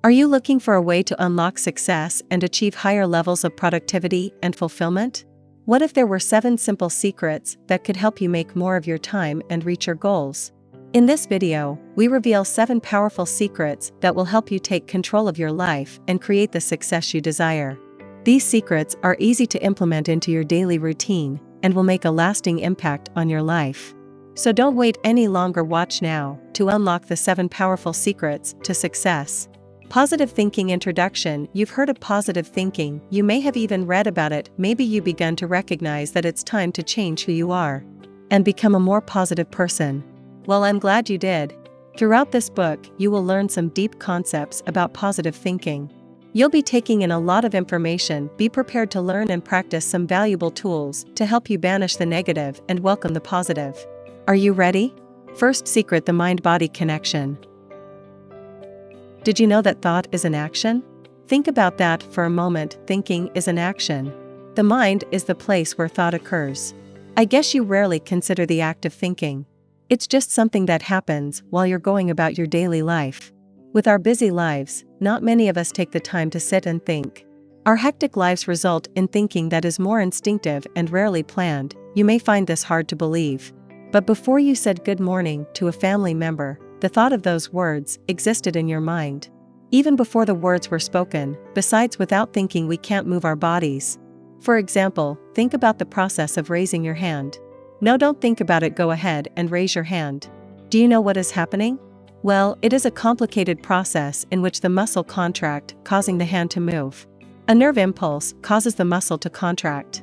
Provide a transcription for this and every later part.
Are you looking for a way to unlock success and achieve higher levels of productivity and fulfillment? What if there were 7 simple secrets that could help you make more of your time and reach your goals? In this video, we reveal 7 powerful secrets that will help you take control of your life and create the success you desire. These secrets are easy to implement into your daily routine and will make a lasting impact on your life. So don't wait any longer, watch now to unlock the 7 powerful secrets to success. Positive thinking introduction. You've heard of positive thinking, you may have even read about it, maybe you begun to recognize that it's time to change who you are and become a more positive person. Well, I'm glad you did. Throughout this book, you will learn some deep concepts about positive thinking. You'll be taking in a lot of information, be prepared to learn and practice some valuable tools to help you banish the negative and welcome the positive. Are you ready? First secret: the mind-body connection. Did you know that thought is an action? Think about that for a moment. Thinking is an action. The mind is the place where thought occurs. I guess you rarely consider the act of thinking. It's just something that happens while you're going about your daily life. With our busy lives, not many of us take the time to sit and think. Our hectic lives result in thinking that is more instinctive and rarely planned. You may find this hard to believe. But before you said good morning to a family member, the thought of those words existed in your mind. Even before the words were spoken. Besides, without thinking we can't move our bodies. For example, think about the process of raising your hand. No, don't think about it, go ahead and raise your hand. Do you know what is happening? Well, it is a complicated process in which the muscle contract, causing the hand to move. A nerve impulse causes the muscle to contract.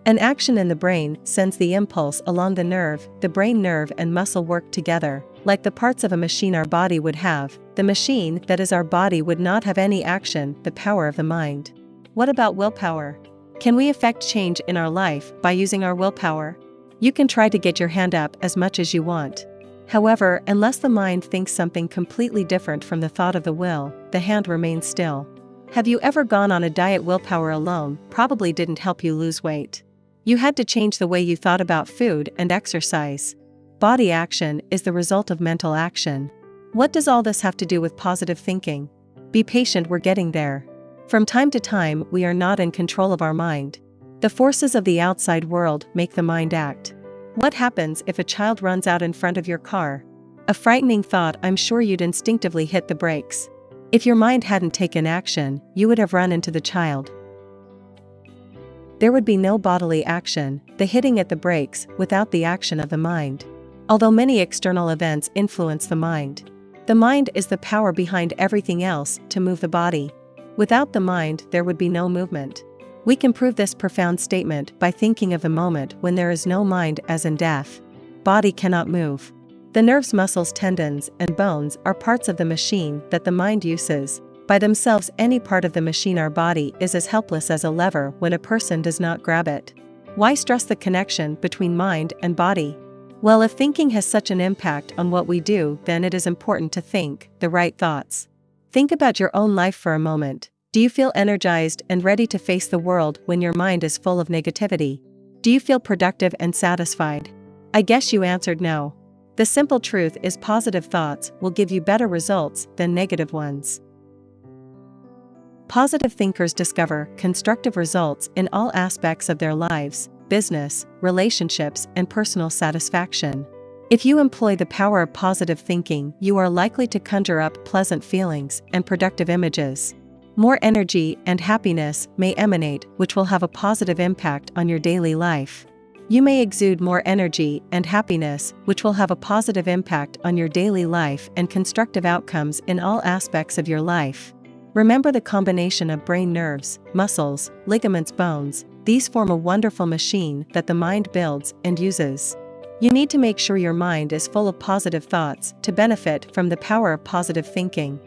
An action in the brain sends the impulse along the nerve. The brain, nerve, and muscle work together, like the parts of a machine our body would have. The machine, that is our body, would not have any action. The power of the mind. What about willpower? Can we affect change in our life by using our willpower? You can try to get your hand up as much as you want. However, unless the mind thinks something completely different from the thought of the will, the hand remains still. Have you ever gone on a diet? Willpower alone probably didn't help you lose weight. You had to change the way you thought about food and exercise. Body action is the result of mental action. What does all this have to do with positive thinking? Be patient, we're getting there. From time to time, we are not in control of our mind. The forces of the outside world make the mind act. What happens if a child runs out in front of your car? A frightening thought, I'm sure you'd instinctively hit the brakes. If your mind hadn't taken action, you would have run into the child. There would be no bodily action, the hitting at the brakes, without the action of the mind. Although many external events influence the mind is the power behind everything else to move the body. Without the mind, there would be no movement. We can prove this profound statement by thinking of the moment when there is no mind, as in death. Body cannot move. The nerves, muscles, tendons, and bones are parts of the machine that the mind uses. By themselves, any part of the machine, our body, is as helpless as a lever when a person does not grab it. Why stress the connection between mind and body? Well, if thinking has such an impact on what we do, then it is important to think the right thoughts. Think about your own life for a moment. Do you feel energized and ready to face the world when your mind is full of negativity? Do you feel productive and satisfied? I guess you answered no. The simple truth is positive thoughts will give you better results than negative ones. Positive thinkers discover constructive results in all aspects of their lives, business, relationships, and personal satisfaction. If you employ the power of positive thinking, you are likely to conjure up pleasant feelings and productive images. More energy and happiness may emanate, which will have a positive impact on your daily life. You may exude more energy and happiness, which will have a positive impact on your daily life and constructive outcomes in all aspects of your life. Remember the combination of brain, nerves, muscles, ligaments, bones. These form a wonderful machine that the mind builds and uses. You need to make sure your mind is full of positive thoughts to benefit from the power of positive thinking.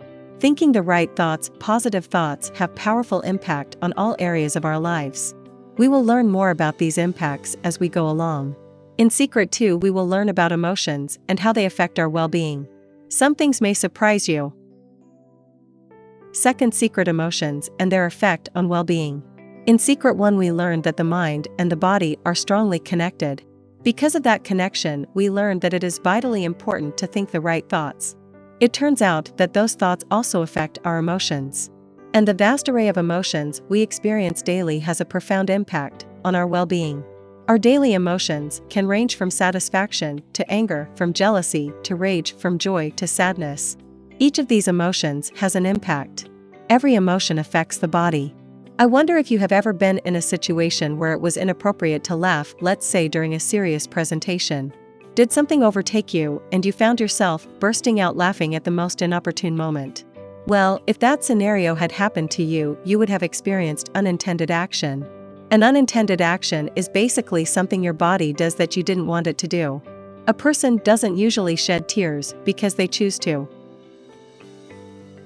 Thinking the right thoughts, positive thoughts have powerful impact on all areas of our lives. We will learn more about these impacts as we go along. In Secret 2, we will learn about emotions and how they affect our well-being. Some things may surprise you. Second secret: emotions and their effect on well-being. In Secret 1, we learned that the mind and the body are strongly connected. Because of that connection, we learned that it is vitally important to think the right thoughts. It turns out that those thoughts also affect our emotions. And the vast array of emotions we experience daily has a profound impact on our well-being. Our daily emotions can range from satisfaction to anger, from jealousy to rage, from joy to sadness. Each of these emotions has an impact. Every emotion affects the body. I wonder if you have ever been in a situation where it was inappropriate to laugh, let's say during a serious presentation. Did something overtake you and you found yourself bursting out laughing at the most inopportune moment? Well, if that scenario had happened to you, you would have experienced unintended action. An unintended action is basically something your body does that you didn't want it to do. A person doesn't usually shed tears because they choose to.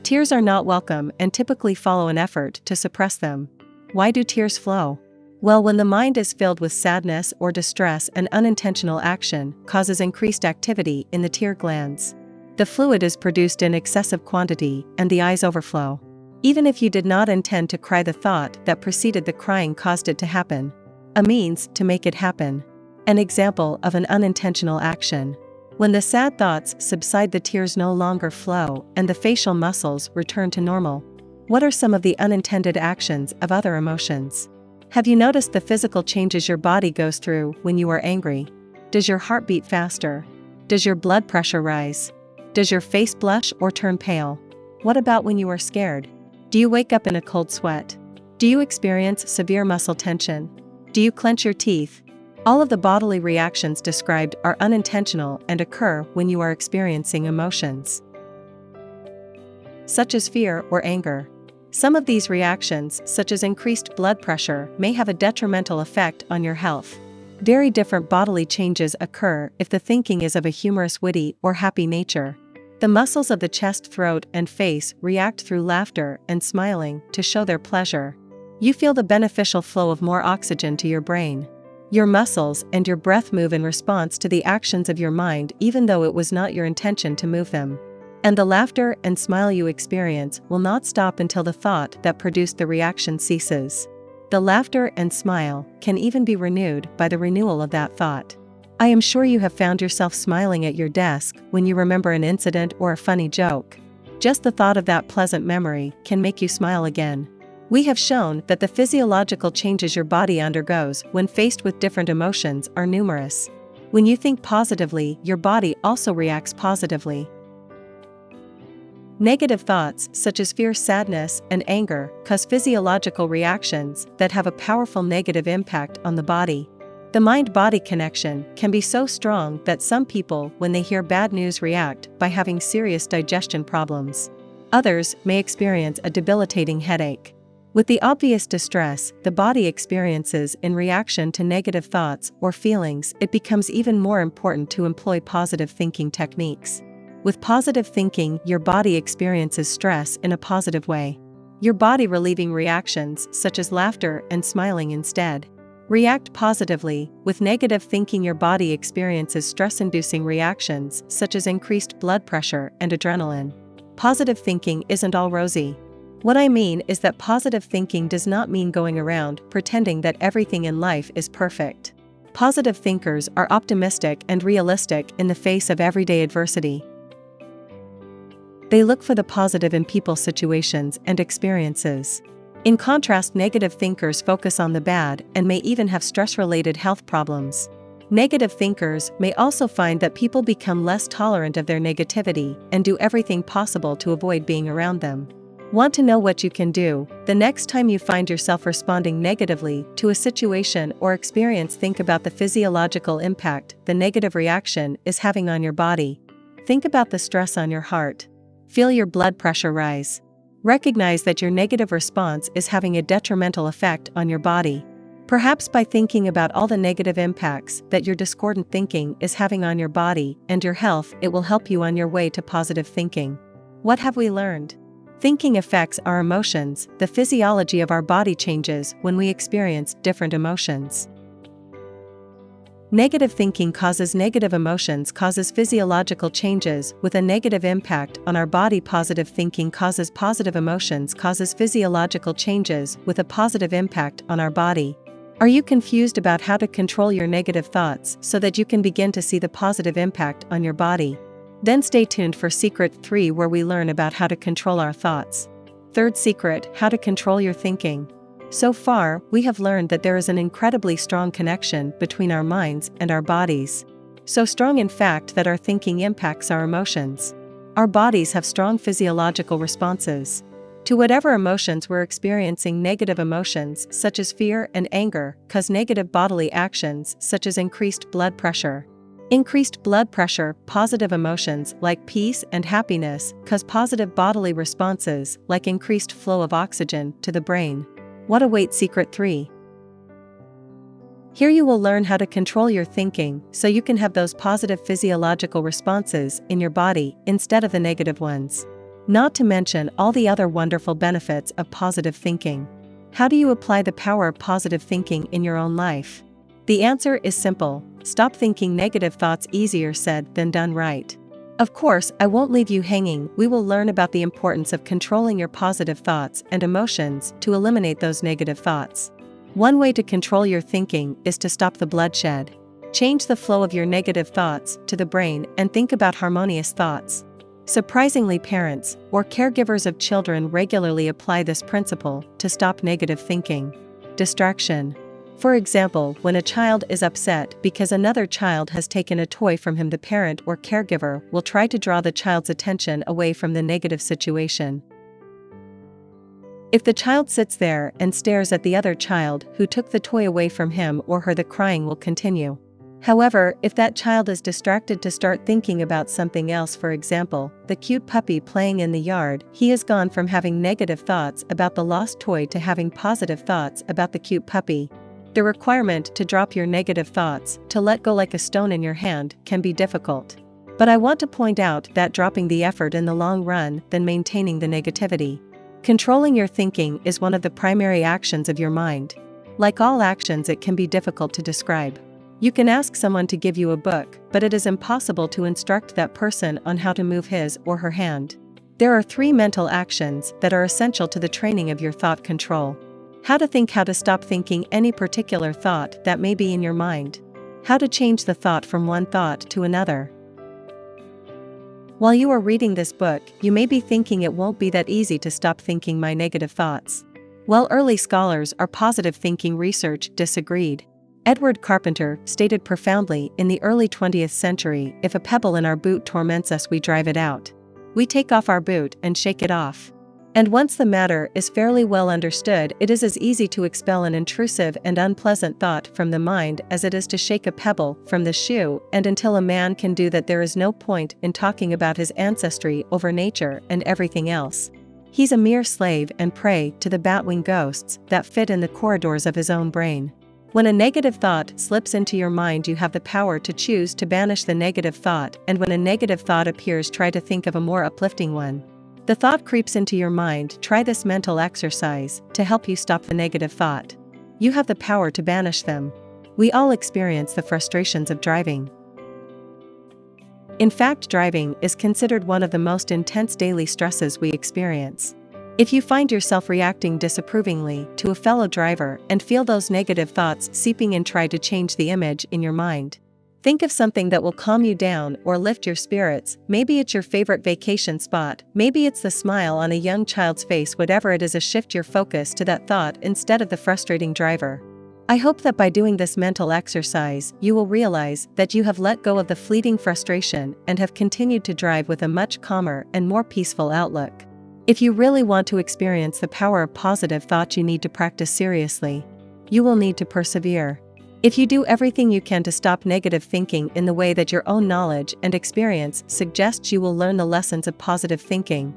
Tears are not welcome and typically follow an effort to suppress them. Why do tears flow? Well, when the mind is filled with sadness or distress, an unintentional action causes increased activity in the tear glands. The fluid is produced in excessive quantity and the eyes overflow. Even if you did not intend to cry, the thought that preceded the crying caused it to happen. A means to make it happen. An example of an unintentional action. When the sad thoughts subside, the tears no longer flow and the facial muscles return to normal. What are some of the unintended actions of other emotions? Have you noticed the physical changes your body goes through when you are angry? Does your heart beat faster? Does your blood pressure rise? Does your face blush or turn pale? What about when you are scared? Do you wake up in a cold sweat? Do you experience severe muscle tension? Do you clench your teeth? All of the bodily reactions described are unintentional and occur when you are experiencing emotions such as fear or anger. Some of these reactions, such as increased blood pressure, may have a detrimental effect on your health. Very different bodily changes occur if the thinking is of a humorous, witty, or happy nature. The muscles of the chest, throat, and face react through laughter and smiling to show their pleasure. You feel the beneficial flow of more oxygen to your brain. Your muscles and your breath move in response to the actions of your mind, even though it was not your intention to move them. And the laughter and smile you experience will not stop until the thought that produced the reaction ceases. The laughter and smile can even be renewed by the renewal of that thought. I am sure you have found yourself smiling at your desk when you remember an incident or a funny joke. Just the thought of that pleasant memory can make you smile again. We have shown that the physiological changes your body undergoes when faced with different emotions are numerous. When you think positively, your body also reacts positively. Negative thoughts, such as fear, sadness, and anger, cause physiological reactions that have a powerful negative impact on the body. The mind-body connection can be so strong that some people, when they hear bad news, react by having serious digestion problems. Others may experience a debilitating headache. With the obvious distress the body experiences in reaction to negative thoughts or feelings, it becomes even more important to employ positive thinking techniques. With positive thinking, your body experiences stress in a positive way. Your body relieving reactions such as laughter and smiling instead. React positively. With negative thinking, your body experiences stress-inducing reactions such as increased blood pressure and adrenaline. Positive thinking isn't all rosy. What I mean is that positive thinking does not mean going around pretending that everything in life is perfect. Positive thinkers are optimistic and realistic in the face of everyday adversity. They look for the positive in people, situations, and experiences. In contrast, negative thinkers focus on the bad and may even have stress-related health problems. Negative thinkers may also find that people become less tolerant of their negativity and do everything possible to avoid being around them. Want to know what you can do? The next time you find yourself responding negatively to a situation or experience, think about the physiological impact the negative reaction is having on your body. Think about the stress on your heart. Feel your blood pressure rise. Recognize that your negative response is having a detrimental effect on your body. Perhaps by thinking about all the negative impacts that your discordant thinking is having on your body and your health, it will help you on your way to positive thinking. What have we learned? Thinking affects our emotions. The physiology of our body changes when we experience different emotions. Negative thinking causes negative emotions, causes physiological changes with a negative impact on our body. Positive thinking causes positive emotions, causes physiological changes with a positive impact on our body. Are you confused about how to control your negative thoughts so that you can begin to see the positive impact on your body? Then stay tuned for Secret 3, where we learn about how to control our thoughts. Third secret: how to control your thinking. So far, we have learned that there is an incredibly strong connection between our minds and our bodies. So strong, in fact, that our thinking impacts our emotions. Our bodies have strong physiological responses to whatever emotions we're experiencing. Negative emotions, such as fear and anger, cause negative bodily actions, such as increased blood pressure. Increased blood pressure. Positive emotions, like peace and happiness, cause positive bodily responses, like increased flow of oxygen to the brain. What awaits? Secret 3. Here you will learn how to control your thinking so you can have those positive physiological responses in your body instead of the negative ones. Not to mention all the other wonderful benefits of positive thinking. How do you apply the power of positive thinking in your own life? The answer is simple: stop thinking negative thoughts. Easier said than done, right? Of course, I won't leave you hanging. We will learn about the importance of controlling your positive thoughts and emotions to eliminate those negative thoughts. One way to control your thinking is to stop the bloodshed. Change the flow of your negative thoughts to the brain and think about harmonious thoughts. Surprisingly, parents or caregivers of children regularly apply this principle to stop negative thinking. Distraction. For example, when a child is upset because another child has taken a toy from him, the parent or caregiver will try to draw the child's attention away from the negative situation. If the child sits there and stares at the other child who took the toy away from him or her, the crying will continue. However, if that child is distracted to start thinking about something else, for example, the cute puppy playing in the yard, he has gone from having negative thoughts about the lost toy to having positive thoughts about the cute puppy. The requirement to drop your negative thoughts, to let go like a stone in your hand, can be difficult. But I want to point out that dropping the effort in the long run than maintaining the negativity. Controlling your thinking is one of the primary actions of your mind. Like all actions, it can be difficult to describe. You can ask someone to give you a book, but it is impossible to instruct that person on how to move his or her hand. There are 3 mental actions that are essential to the training of your thought control. How to think, how to stop thinking any particular thought that may be in your mind. How to change the thought from one thought to another. While you are reading this book, you may be thinking it won't be that easy to stop thinking my negative thoughts. Well, early scholars of positive thinking research disagreed. Edward Carpenter stated profoundly in the early 20th century, if a pebble in our boot torments us, we drive it out. We take off our boot and shake it off. And once the matter is fairly well understood, it is as easy to expel an intrusive and unpleasant thought from the mind as it is to shake a pebble from the shoe, and until a man can do that, there is no point in talking about his ancestry over nature and everything else. He's a mere slave and prey to the batwing ghosts that fit in the corridors of his own brain. When a negative thought slips into your mind, you have the power to choose to banish the negative thought, and when a negative thought appears, try to think of a more uplifting one. The thought creeps into your mind, try this mental exercise to help you stop the negative thought. You have the power to banish them. We all experience the frustrations of driving. In fact, driving is considered one of the most intense daily stresses we experience. If you find yourself reacting disapprovingly to a fellow driver and feel those negative thoughts seeping in, try to change the image in your mind. Think of something that will calm you down or lift your spirits. Maybe it's your favorite vacation spot, maybe it's the smile on a young child's face. Whatever it is, shift your focus to that thought instead of the frustrating driver. I hope that by doing this mental exercise, you will realize that you have let go of the fleeting frustration and have continued to drive with a much calmer and more peaceful outlook. If you really want to experience the power of positive thought, you need to practice seriously. You will need to persevere. If you do everything you can to stop negative thinking in the way that your own knowledge and experience suggests, you will learn the lessons of positive thinking,